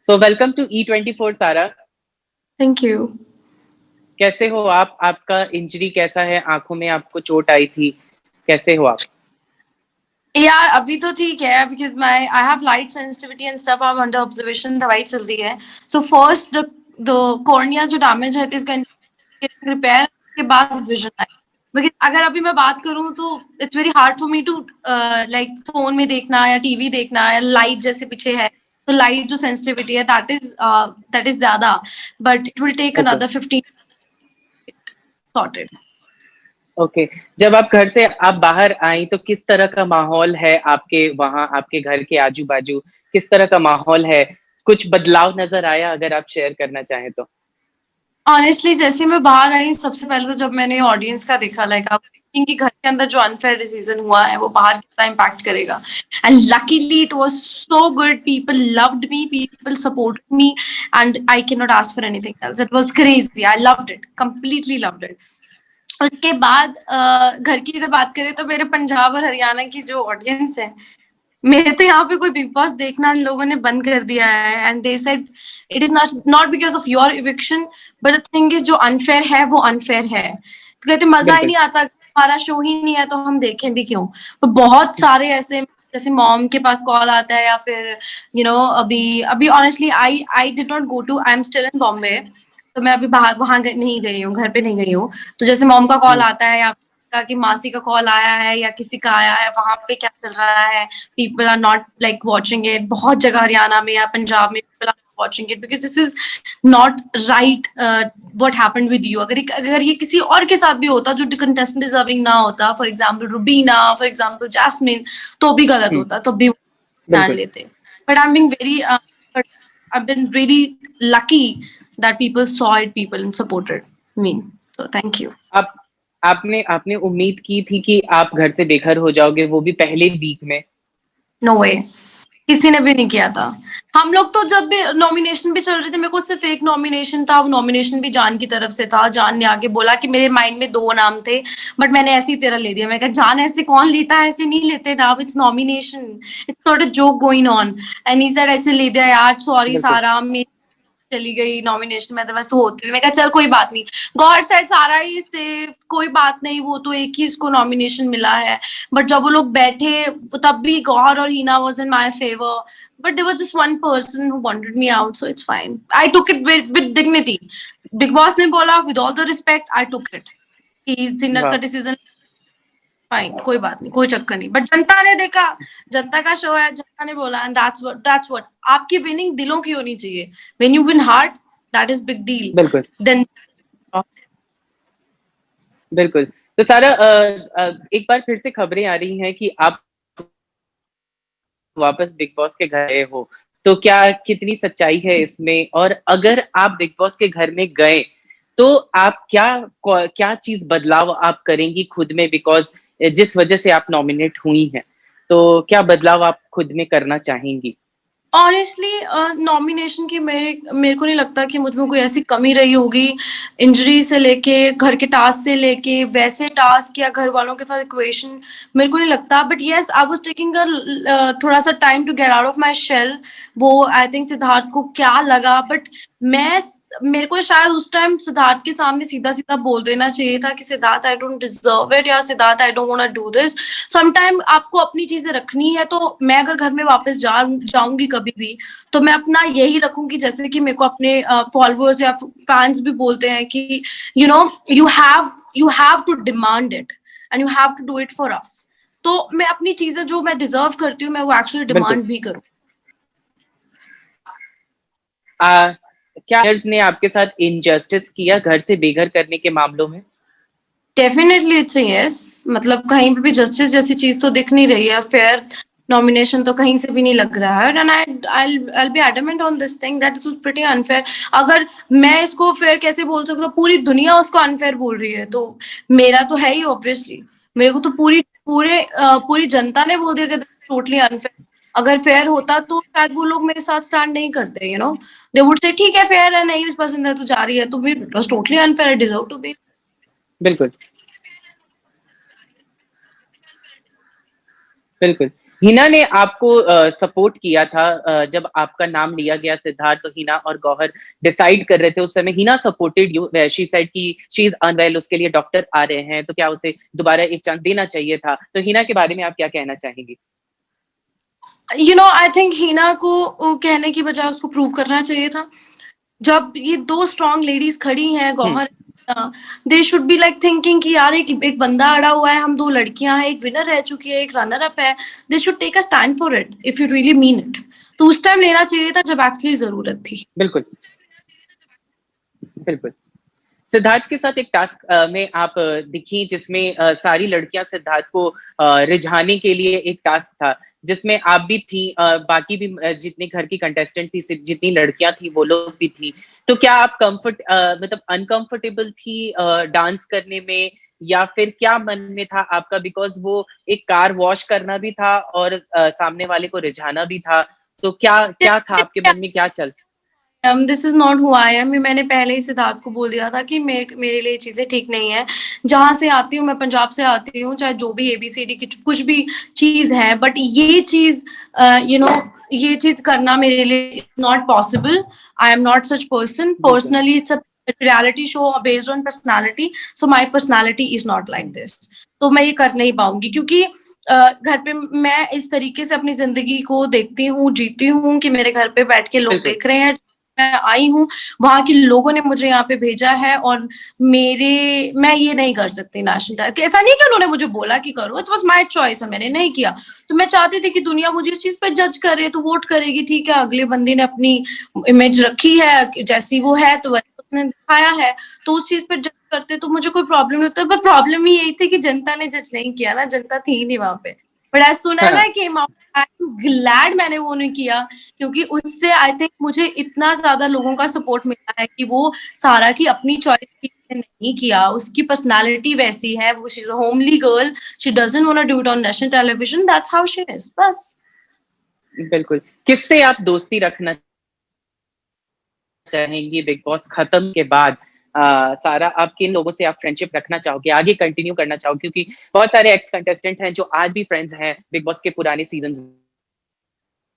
So welcome to E24 सारा। Thank you. कैसे हो आप? आपका इंजरी कैसा है? आंखों में आपको चोट आई थी, कैसे हो आप? यार अभी तो ठीक है because my I have light sensitivity and stuff. I am under observation, दवाई चल रही है। सो फर्स्ट द कॉर्निया जो डैमेज है इट इज रिपेयर के बाद विजन आए। बिकॉज अगर अभी मैं बात करूं तो it's very hard for me to like phone में देखना या टीवी देखना या लाइट जैसे पीछे है तो लाइट जो सेंसिटिविटी है दैट इज ज्यादा, but it will take okay another 15 sorted. Okay. जब आप घर से आप बाहर आई तो किस तरह का माहौल है आपके वहाँ, आपके घर के आजू बाजू किस तरह का माहौल है? कुछ बदलाव नजर आया? अगर आप शेयर करना चाहें तो। ऑनेस्टली जैसे मैं बाहर आई सबसे पहले तो जब मैंने ऑडियंस का देखा लाइक आप कि घर के अंदर जो अनफेयर डिसीजन हुआ है वो बाहर कितना इम्पैक्ट करेगा, and luckily it was so good. People loved me, people supported me, and I can not ask for anything else. It was crazy, I loved it, completely loved it. उसके बाद घर की अगर बात करें तो मेरे पंजाब और हरियाणा की जो ऑडियंस है, मेरे तो यहाँ पे कोई बिग बॉस देखना इन लोगों ने बंद कर दिया है। And they said it is not because of your eviction, but the thing is जो अनफेयर है वो अनफेयर है। तो कहते मजा ही बिल्कुल नहीं आता, हमारा शो ही नहीं है तो हम देखें भी क्यों। तो बहुत सारे ऐसे जैसे मॉम के पास कॉल आता है या फिर अभी अभी honestly I did not go to, I am still in Bombay. तो मैं अभी बाहर वहां नहीं गई हूँ, घर पे नहीं गई हूँ। तो जैसे मॉम का कॉल आता है या कि मासी का कॉल आया है या किसी का आया है वहां पे क्या चल रहा है, people are not like watching it. बहुत जगह हरियाणा में या पंजाब में people are watching it because this is not right what happened with you. अगर ये किसी और के साथ भी होता जो कंटेस्टेंट डिजर्विंग ना होता, for example Rubina, for example Jasmin, तो भी गलत होता, तो भी ध्यान बिल्कुल। लेते। But I am being very I've been really lucky that people saw it, people and supported me. So thank you. आप आपने आपने उम्मीद की थी कि आप घर से बेघर हो जाओगे, वो भी पहले वीक में? नो वे, किसी ने भी नहीं किया था। हम लोग तो जब भी नॉमिनेशन भी चल रहे थे, मेरे को सिर्फ एक नॉमिनेशन था, वो नॉमिनेशन भी जान की तरफ से था। जान ने आके बोला कि मेरे माइंड में 2 नाम थे बट मैंने ऐसे ही तेरा ले दिया। मैंने कहा जान ऐसे कौन लेता है, ऐसे नहीं लेते नाम, it's nomination, it's not a joke going on. And he said ऐसे ले दिया यार, सॉरी बिल्कुल सारा, मेरी चली गई नॉमिनेशन में, बस तो होती है। मैं कहा चल कोई बात नहीं, गॉड सेड सारा ही सेफ, कोई बात नहीं, वो तो एक ही इसको नॉमिनेशन मिला है। बट जब वो लोग बैठे तब भी गौर और Hina was in my favour, but there was just one person who wanted me out, so it's fine. I took it with dignity. Bigg Boss ने बोला with all the respect, I took it कि सिनर्स का वाह। Decision, fine, कोई बात नहीं, कोई चक्कर नहीं। बट जनता ने देखा, जनता का शो है, जनता ने बोला, एंड दैट्स व्हाट आपकी विनिंग दिलों की होनी चाहिए। When you win heart, that is big deal. बिल्कुल देन बिल्कुल। तो सारा एक बार फिर से खबरें आ रही हैं कि आप वापस बिग बॉस के घर गए हो, तो क्या कितनी सच्चाई है इसमें? और अगर आप बिग बॉस के घर में गए तो आप क्या क्या चीज बदलाव आप करेंगी खुद में? बिकॉज जिस वजह से आप नॉमिनेट हुई हैं, तो क्या बदलाव आप खुद में करना चाहेंगी? ऑनेस्टली नॉमिनेशन की मेरे को नहीं लगता कि मुझ में कोई ऐसी कमी रही होगी। इंजरी से लेके घर के टास्क से लेके वैसे टास्क या घर वालों के साथ इक्वेशन, मेरे को नहीं लगता। But yes, I was taking थोड़ा सा time to get out of my shell. वो आई थिंक सिद्धार्थ को क्या लगा, बट मैं मेरे को शायद उस टाइम सिद्धार्थ के सामने सीधा सीधा बोल देना चाहिए था कि Siddharth I don't deserve it, या Siddharth I don't want to do this. Sometime आपको अपनी चीजें रखनी है। तो मैं अगर घर में वापस जाऊंगी कभी भी, तो मैं अपना यही रखूंगी जैसे कि मेरे को अपने फॉलोअर्स या फैंस भी बोलते हैं कि you have to demand it and you have to do it for us. तो मैं अपनी चीजें जो मैं डिजर्व करती हूँ मैं वो एक्चुअली बिल्कुल। डिमांड भी करूँ। क्या ने आपके साथ इनजस्टिस किया घर से बेघर करने के मामलों में? Definitely it's yes. मतलब कहीं पे भी जस्टिस जैसी चीज तो दिख नहीं रही है। फेयर नॉमिनेशन तो कहीं से भी नहीं लग रहा है। And I be adamant on this thing that is pretty unfair. अगर मैं इसको फेयर कैसे बोल सकता हूँ, पूरी दुनिया उसको अनफेयर बोल रही है, तो मेरा तो है ही ऑब्वियसली। मेरे को तो पूरी जनता ने बोल दिया कि टोटली अनफेयर। अगर फेयर होता तो शायद वो लोग मेरे साथ स्टैंड नहीं करते, दे वुड से ठीक है फेयर है, नहीं पसंद है तो जा रही है, तो भी totally unfair, I deserve to be. बिल्कुल बिल्कुल। हिना ने आपको सपोर्ट किया था जब आपका नाम लिया गया सिद्धार्थ, तो हिना और गौहर डिसाइड कर रहे थे उस समय। Hina supported you, she said कि शी इज अनवेल, उसके लिए डॉक्टर आ रहे हैं, तो क्या उसे दोबारा एक चांस देना चाहिए था? तो हिना के बारे में आप क्या कहना चाहेंगी? आई थिंक हिना को कहने की बजाय उसको प्रूव करना चाहिए था। जब ये दो स्ट्रॉन्ग लेडीज खड़ी हैं, hmm, Gauahar, they should be like thinking कि यार एक बंदा अड़ा हुआ है, हम दो लड़कियां हैं, एक विनर रह चुकी है, एक रनर अप है, they should take a stand for it if you really mean it. तो उस टाइम लेना चाहिए था जब एक्चुअली जरूरत थी। बिल्कुल, बिल्कुल। सिद्धार्थ के साथ एक टास्क में आप दिखी, जिसमें सारी लड़कियां सिद्धार्थ को रिझाने के लिए एक टास्क था, जिसमें आप भी थी, बाकी भी जितने घर की कंटेस्टेंट थी, जितनी लड़कियां थी वो लोग भी थी। तो क्या आप मतलब अनकंफर्टेबल थी डांस करने में, या फिर क्या मन में था आपका? बिकॉज वो एक कार वॉश करना भी था और सामने वाले को रिझाना भी था। तो क्या क्या था आपके मन में, क्या चल? This is not who I am. मैंने पहले ही सिद्धार्थ को बोल दिया था कि मेरे लिए चीजें ठीक नहीं है। जहां से आती हूँ, मैं पंजाब से आती हूँ, चाहे जो भी एबीसीडी की कुछ भी चीज है, बट ये चीज यू नो ये चीज करना मेरे लिए not possible. I am not such person. बिल्कुल। Personally it's a reality show based on personality, so my personality is not like this. तो मैं ये कर नहीं पाऊंगी, क्योंकि घर पे मैं इस तरीके से अपनी जिंदगी को देखती हूँ, जीती हूँ कि मेरे घर पे बैठ के लोग बिल्कुल। देख रहे हैं। मैं आई हूँ, वहां के लोगों ने मुझे यहाँ पे भेजा है, और मैं ये नहीं कर सकती नेशनल टाइटल। ऐसा नहीं कि उन्होंने मुझे बोला कि करो, इट वाज माय चॉइस और मैंने नहीं किया। तो मैं चाहती थी कि दुनिया मुझे इस चीज पे जज करे, तो वोट करेगी, ठीक है, अगले बंदी ने अपनी इमेज रखी है जैसी वो है, तो वैसे उसने दिखाया है, तो उस चीज पे जज करते तो मुझे कोई प्रॉब्लम नहीं होता। पर प्रॉब्लम ही यही थी कि जनता ने जज नहीं किया ना, जनता थी ही नहीं वहां पे। But as soon as I came out, I am glad मैंने वो नहीं किया, क्योंकि उससे आई थिंक मुझे इतना ज्यादा लोगों का सपोर्ट मिला है कि वो सारा की अपनी चॉइस की नहीं किया। उसकी पर्सनालिटी वैसी है, वो she is a homely girl, she doesn't want to do it on national television, that's how she is, बस। बिल्कुल। किससे आप दोस्ती रखना चाहेंगी बिग बॉस खत्म के बाद? सारा, आप किन लोगों से आप फ्रेंडशिप रखना चाहोगे, आगे कंटिन्यू करना चाहोगे? क्योंकि बहुत सारे एक्स कंटेस्टेंट हैं जो आज भी फ्रेंड्स हैं बिग बॉस के पुराने सीजन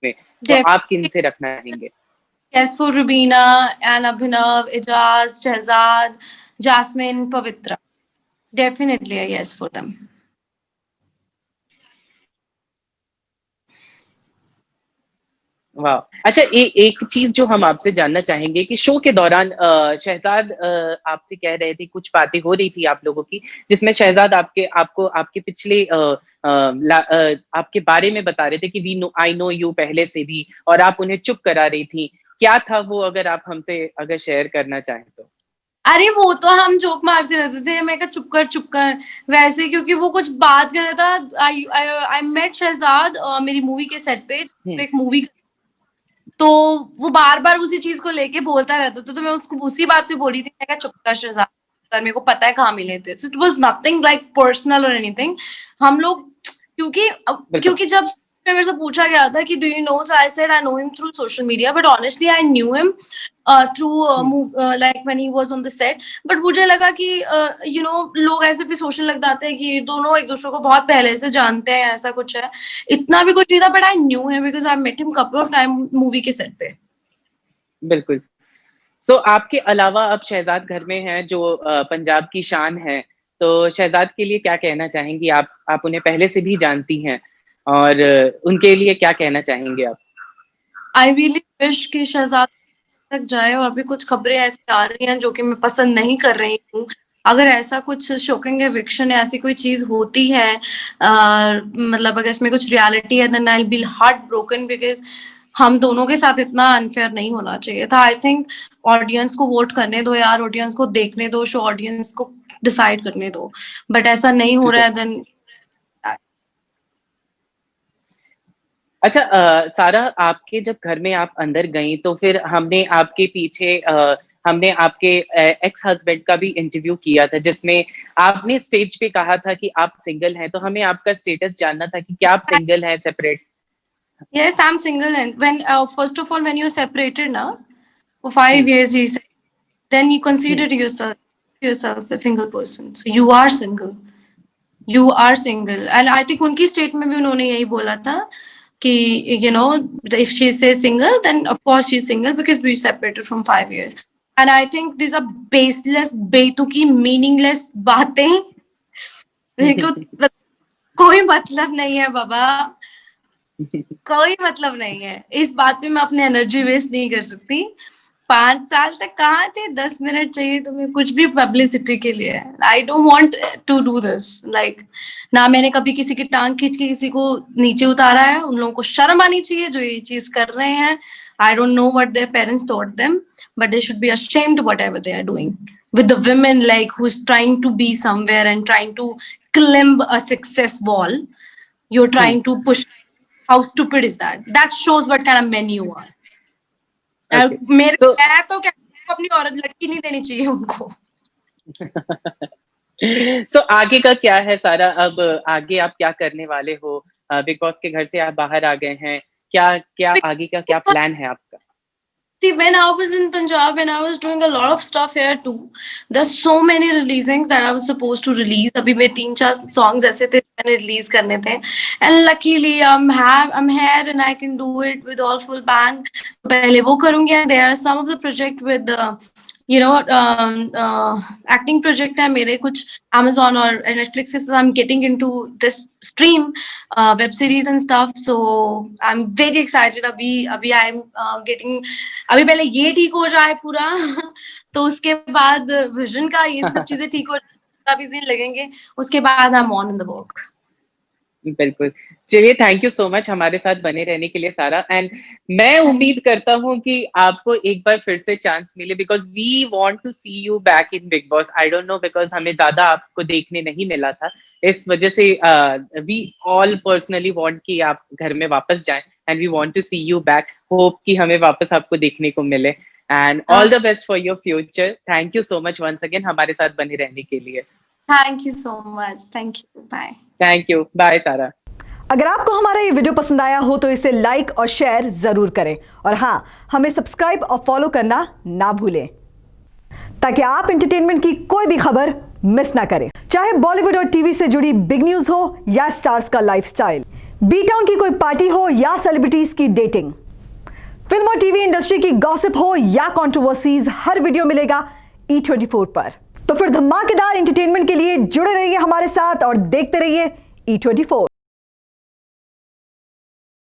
में, तो आप किन से रखना चाहेंगे? Yes, for Rubina and Abhinav, Ijaz, Shehzad, Jasmine, Pavitra. Definitely a yes for them. वाह! अच्छा, एक चीज़ जो हम आपसे जानना चाहेंगे कि शो के दौरान शहज़ाद आपसे कह रहे थे, कुछ बातें हो रही थी आप लोगों की, जिसमें शहज़ाद आपको आपके पिछले आपके बारे में बता रहे थे कि आई नो यू पहले से भी, और आप उन्हें चुप करा रही थी। क्या था वो, अगर आप हमसे अगर शेयर करना चाहें तो? अरे वो तो हम जोक मारते रहते थे, मैं कहा चुप कर वैसे, क्योंकि वो कुछ बात कर रहा था। आई मेट शहजाद मेरी मूवी के सेट पे, हुँ, एक मूवी, तो वो बार बार उसी चीज को लेके बोलता रहता था, तो मैं उसको उसी बात पे बोली थी, मैं कहा चुप कर शहजाद, कर, मेरे को पता है कहाँ मिले थे। So it was nothing like personal और एनीथिंग। हम लोग, बिल्कुल। क्योंकि जब मेरे से पूछा गया था कि do you know, so I said I know him through social media, but honestly I knew him through hmm. Like when he was on the set. But मुझे लगा कि लोग ऐसे भी सोचने लग जाते हैं कि ये दोनों एक दूसरे को बहुत पहले से जानते हैं, ऐसा कुछ है। इतना भी कुछ नहीं था, but I knew him because I met him couple of time movie के सेट पे। बिल्कुल। सो आपके अलावा अब शहज़ाद घर में हैं, जो पंजाब की शान है, तो शहज़ाद के लिए क्या कहना चाहेंगी आप? आप उन्हें पहले से भी जानती हैं, और उनके लिए क्या कहना चाहेंगे आप? आई रियली विश कि शहजाद तक जाए, और भी कुछ खबरें ऐसी आ रही हैं जो कि मैं पसंद नहीं कर रही हूँ। अगर ऐसा कुछ शॉकिंग एविक्शन या ऐसी कोई चीज होती है, मतलब अगर इसमें कुछ रियलिटी है, then I will be heart broken, because हम दोनों के साथ इतना अनफेयर नहीं होना चाहिए था। आई थिंक ऑडियंस को वोट करने दो यार, ऑडियंस को देखने दो शो, ऑडियंस को डिसाइड करने दो, बट ऐसा नहीं हो रहा बिल्कुल। है, देन अच्छा, सारा, आपके जब घर में आप अंदर गईं, तो फिर हमने आपके एक्स हस्बैंड का भी इंटरव्यू किया था, जिसमें आपने स्टेज पे कहा था कि आप सिंगल हैं, तो हमें आपका स्टेटस जानना था कि क्या आप सिंगल हैं, separate? yes, I'm single. And when first of all, when you're separated now for um, 5 years, he said, then you um, consider yourself a single person. So you are single. You are single, and I think उनकी state में भी उन्होंने यही बोला था कि you know if she say single then of course she is single because we separated from 5 years. And I think this are baseless, बेतुकी, meaningless बातें जिनको कोई मतलब नहीं है बाबा, कोई मतलब नहीं है। इस बात पे मैं अपनी एनर्जी वेस्ट नहीं कर सकती। 5 साल तक कहाँ थे, 10 मिनट चाहिए तुम्हें कुछ भी पब्लिसिटी के लिए। I don't want to do this, like ना मैंने कभी किसी की टांग खींच के किसी को नीचे उतारा है। उन लोगों को शर्म आनी चाहिए जो ये चीज कर रहे हैं। आई don't know what their parents taught them, but they should B ashamed whatever they are doing with the women like who's trying to be somewhere and trying to climb a success wall. You're trying to push. How stupid is that? That shows what kind of men you are. Okay. मेरे So मैं तो कहती हूँ अपनी औरत लड़की नहीं देनी चाहिए उनको। सो आगे का क्या है सारा? अब आगे आप क्या करने वाले हो? बिग बॉस के घर से आप बाहर आ गए हैं, क्या क्या आगे का क्या प्लान है आपका? See, when I was in Punjab, when I was doing a lot of stuff here too, there's so many releasings that I was supposed to release. अभी मैं 3-4 songs ऐसे थे मैंने release करने थे, and luckily I'm here and I can do it with all full bang. पहले वो करूँगी, and there are some of the project with acting project है मेरे कुछ Amazon और Netflix के साथ I'm getting into this stream web series and stuff, so I'm very excited. अभी I'm getting, अभी पहले ये ठीक हो जाए पूरा तो उसके बाद विजन का ये सब चीजें ठीक हो अभी दिन लगेंगे, उसके बाद I'm on in the work. बिल्कुल। चलिए, थैंक यू सो मच हमारे साथ बने रहने के लिए सारा, एंड मैं उम्मीद करता हूँ कि आपको एक बार फिर से चांस मिले because we want to see you back in Bigg Boss. I don't know because हमें ज़्यादा आपको देखने नहीं मिला था। इस वजह से वी ऑल पर्सनली वांट कि आप घर में वापस जाएँ and we want to see you back. Hope कि हमें वापस आपको देखने को मिले and all the best for your future. Thank you so much once again हमारे साथ बने रहने के लिए। Thank you so much. Thank you. Bye. Thank you. Bye Tara. अगर आपको हमारा ये वीडियो पसंद आया हो तो इसे लाइक और शेयर जरूर करें, और हाँ, हमें सब्सक्राइब और फॉलो करना ना भूलें ताकि आप एंटरटेनमेंट की कोई भी खबर मिस ना करें, चाहे बॉलीवुड और टीवी से जुड़ी बिग न्यूज हो या स्टार्स का लाइफस्टाइल, बी टाउन की कोई पार्टी हो या सेलिब्रिटीज की डेटिंग, फिल्म और टीवी इंडस्ट्री की गॉसिप हो या कंट्रोवर्सीज, हर वीडियो मिलेगा E24 पर। तो फिर धमाकेदार एंटरटेनमेंट के लिए जुड़े रहिए हमारे साथ और देखते रहिए E24।